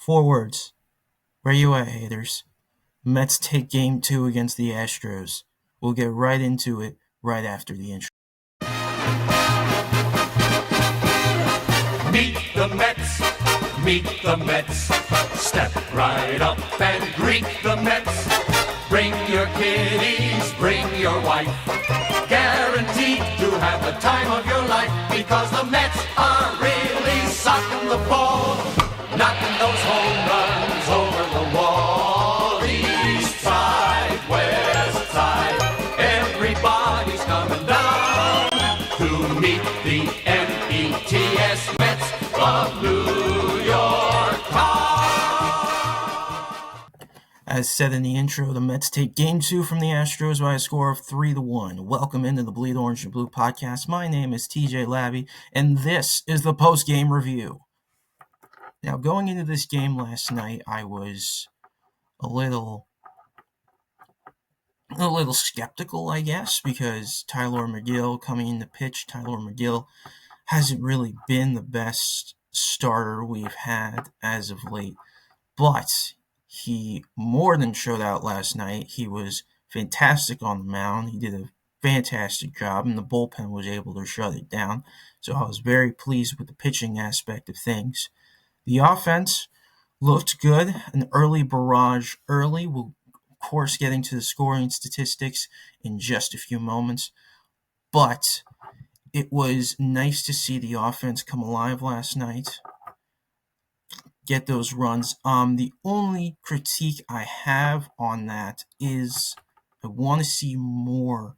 Four words. Where you at, haters? Mets take game 2 against the Astros. We'll get right into it right after the intro. Meet the Mets, meet the Mets. Step right up and greet the Mets. Bring your kiddies, bring your wife. Guaranteed to have the time of your life, because the Mets are really socking the ball, knocking those home runs over the wall. East side, west side, everybody's coming down to meet the METS Mets of New York town. As said in the intro, the Mets take game 2 from the Astros by a score of 3-1. Welcome into the Bleed Orange and Blue podcast. My name is TJ Labby, and this is the post-game review. Now, going into this game last night, I was a little skeptical, I guess, because Tyler McGill coming in to pitch. Tyler McGill hasn't really been the best starter we've had as of late, but he more than showed out last night. He was fantastic on the mound. He did a fantastic job, and the bullpen was able to shut it down. So I was very pleased with the pitching aspect of things. The offense looked good. An early barrage early. We'll, of course, get into the scoring statistics in just a few moments. But it was nice to see the offense come alive last night, get those runs. The only critique I have on that is I want to see more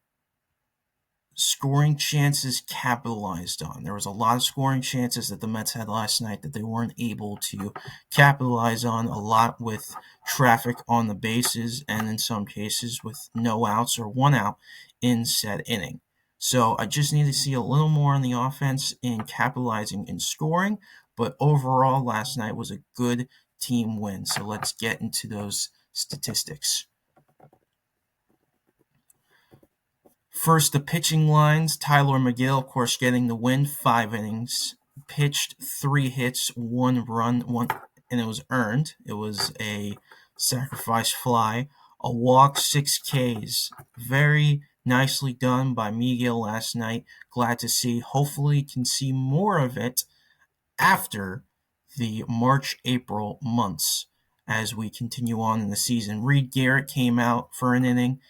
scoring chances capitalized on. There was a lot of scoring chances that the Mets had last night that they weren't able to capitalize on, a lot with traffic on the bases and in some cases with no outs or one out in said inning. So I just need to see a little more on the offense in capitalizing in scoring, but overall last night was a good team win. So let's get into those statistics. First, the pitching lines. Tyler McGill, of course, getting the win. 5 innings, pitched 3 hits, 1 run, and it was earned. It was a sacrifice fly, a walk, 6 Ks. Very nicely done by Miguel last night. Glad to see. Hopefully, can see more of it after the March-April months as we continue on in the season. Reed Garrett came out for an inning.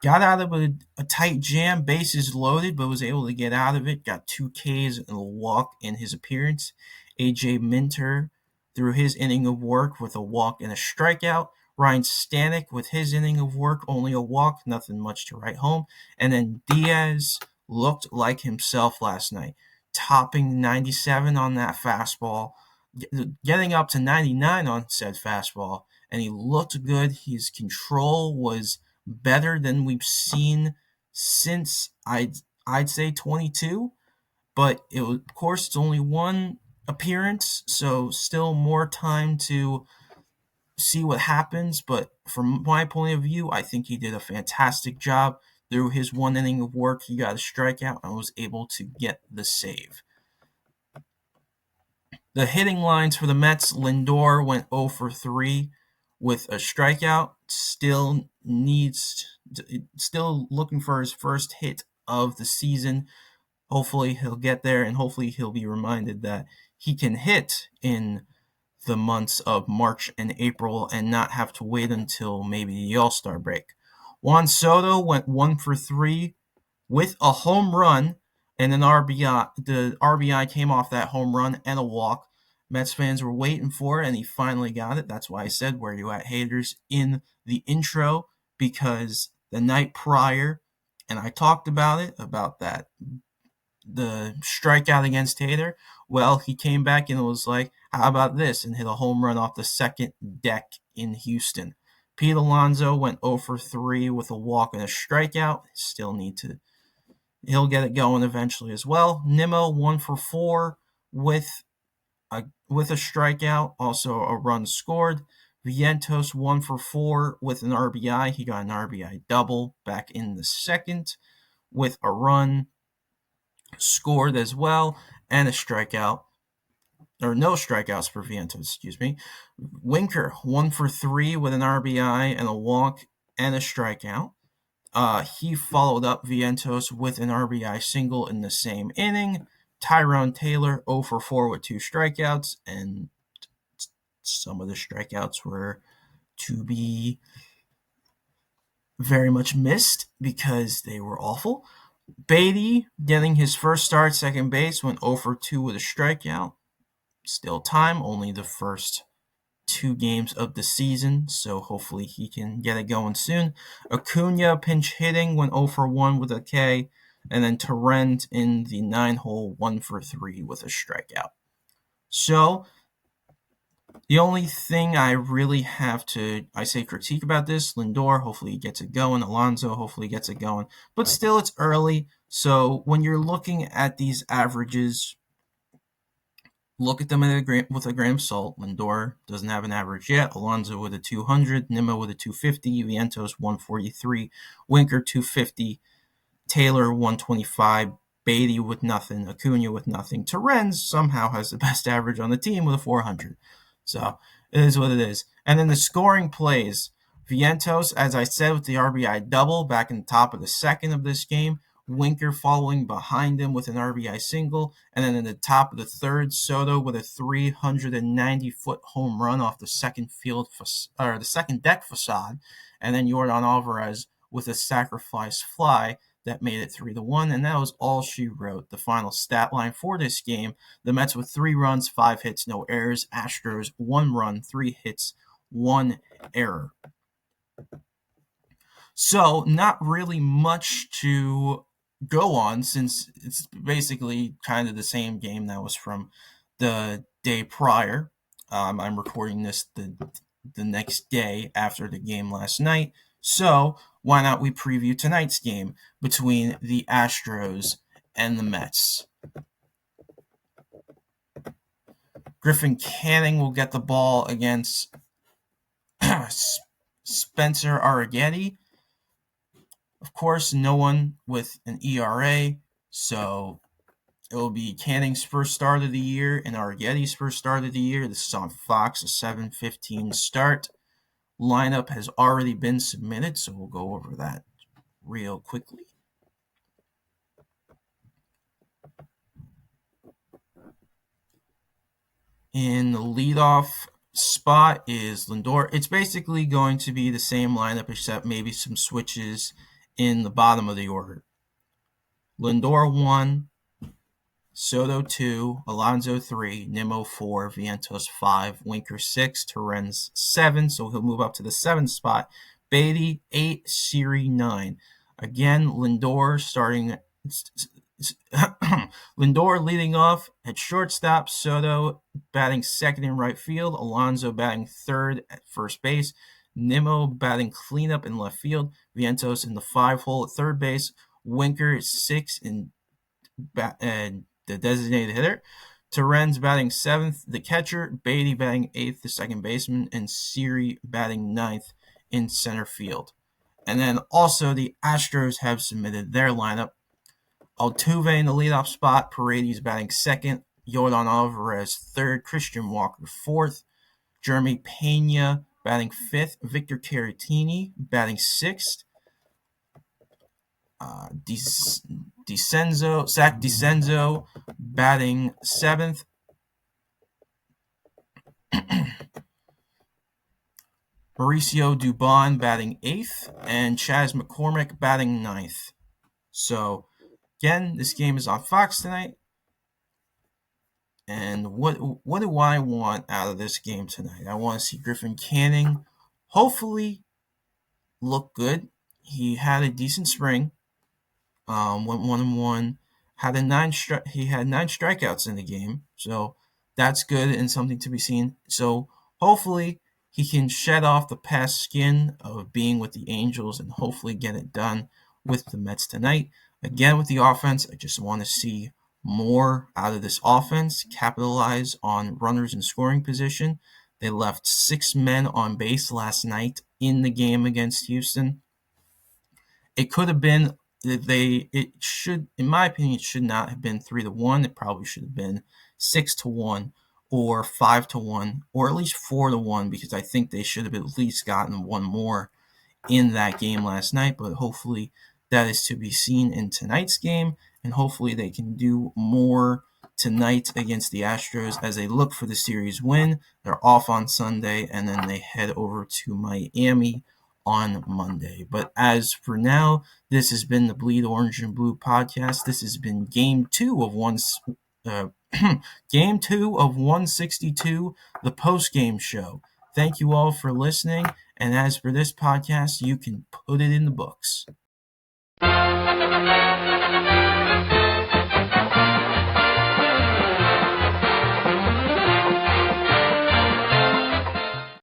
Got out of a tight jam, bases loaded, but was able to get out of it. Got 2 Ks and a walk in his appearance. A.J. Minter threw his inning of work with a walk and a strikeout. Ryan Stanek with his inning of work, only a walk, nothing much to write home. And then Diaz looked like himself last night, topping 97 on that fastball, getting up to 99 on said fastball, and he looked good. His control was better than we've seen since I'd say 22, but of course it's only one appearance, so still more time to see what happens. But from my point of view, I think he did a fantastic job. Through his 1 inning of work, he got a strikeout and was able to get the save. The hitting lines for the Mets: Lindor went 0 for 3 with a strikeout. Still looking for his first hit of the season. Hopefully he'll get there, and hopefully he'll be reminded that he can hit in the months of March and April and not have to wait until maybe the All-Star break. Juan Soto went 1 for 3 with a home run and an RBI. The RBI came off that home run and a walk. Mets fans were waiting for it, and he finally got it. That's why I said, where you at, haters, in the intro, because the night prior, and I talked about that, the strikeout against Hader. Well, he came back and was like, how about this, and hit a home run off the second deck in Houston. Pete Alonso went 0 for 3 with a walk and a strikeout. He'll get it going eventually as well. Nimmo 1 for 4 with a strikeout, also a run scored. Vientos 1 for 4 with an RBI. He got an RBI double back in the second with a run scored as well and a strikeout. or no strikeouts for Vientos, excuse me. Winker, 1 for 3 with an RBI and a walk and a strikeout. He followed up Vientos with an RBI single in the same inning. Tyrone Taylor, 0 for 4 with 2 strikeouts, and some of the strikeouts were to be very much missed because they were awful. Beatty, getting his first start second base, went 0 for 2 with a strikeout. Still time, only the first 2 games of the season, so hopefully he can get it going soon. Acuna, pinch hitting, went 0 for 1 with a K, and then Torrent in the 9-hole, 1 for 3 with a strikeout. So the only thing I really have to, critique about this, Lindor, hopefully he gets it going. Alonso, hopefully he gets it going. But still, it's early. So when you're looking at these averages, look at them with a grain of salt. Lindor doesn't have an average yet. Alonso with a 200. Nimmo with a 250. Vientos 143. Winker 250. Taylor 125. Beatty with nothing. Acuna with nothing. Torrens somehow has the best average on the team with a 400. So it is what it is. And then the scoring plays. Vientos, as I said, with the RBI double back in the top of the second of this game. Winker following behind him with an RBI single. And then in the top of the third, Soto with a 390-foot home run off the second deck facade. And then Yordan Alvarez with a sacrifice fly that made it 3-1, and that was all she wrote. The final stat line for this game: the Mets with 3 runs, 5 hits, no errors. Astros 1 run, 3 hits, 1 error. So not really much to go on, since it's basically kind of the same game that was from the day prior. I'm recording this the next day after the game last night. So why not we preview tonight's game between the Astros and the Mets? Griffin Canning will get the ball against Spencer Arrighetti. Of course, no one with an ERA, so it will be Canning's first start of the year and Arrighetti's first start of the year. This is on Fox, a 7:15 start. Lineup has already been submitted, so we'll go over that real quickly. In the leadoff spot is Lindor. It's basically going to be the same lineup, except maybe some switches in the bottom of the order. Lindor 1, Soto 2, Alonso 3, Nimmo 4, Vientos 5, Winker 6, Torrens 7, so he'll move up to the 7th spot. Beatty 8, Siri 9. Again, Lindor starting. Lindor leading off at shortstop, Soto batting second in right field, Alonso batting third at first base, Nimmo batting cleanup in left field, Vientos in the 5-hole at third base, Winker 6 in the designated hitter, Torrens batting 7th, the catcher, Beatty batting 8th, the second baseman, and Siri batting 9th in center field. And then also the Astros have submitted their lineup. Altuve in the leadoff spot, Paredes batting 2nd, Yordan Alvarez 3rd, Christian Walker 4th, Jeremy Pena batting 5th, Victor Caratini batting 6th, Zach DeCenzo batting 7th, Mauricio Dubon batting 8th, and Chas McCormick batting 9th. So, again, this game is on Fox tonight. And what do I want out of this game tonight? I want to see Griffin Canning hopefully look good. He had a decent spring. Went 1-1. He had 9 strikeouts in the game, so that's good and something to be seen. So hopefully he can shed off the past skin of being with the Angels and hopefully get it done with the Mets tonight. Again, with the offense, I just want to see more out of this offense, capitalize on runners in scoring position. They left 6 men on base last night in the game against Houston. It could have been in my opinion, it should not have been 3-1. It probably should have been 6-1 or 5-1, or at least 4-1, because I think they should have at least gotten one more in that game last night. But hopefully that is to be seen in tonight's game, and hopefully they can do more tonight against the Astros as they look for the series win. They're off on Sunday, and then they head over to Miami on Monday. But as for now, this has been the Bleed Orange and Blue podcast. This has been game 2 of game 2 of 162, the postgame show. Thank you all for listening, and as for this podcast, you can put it in the books.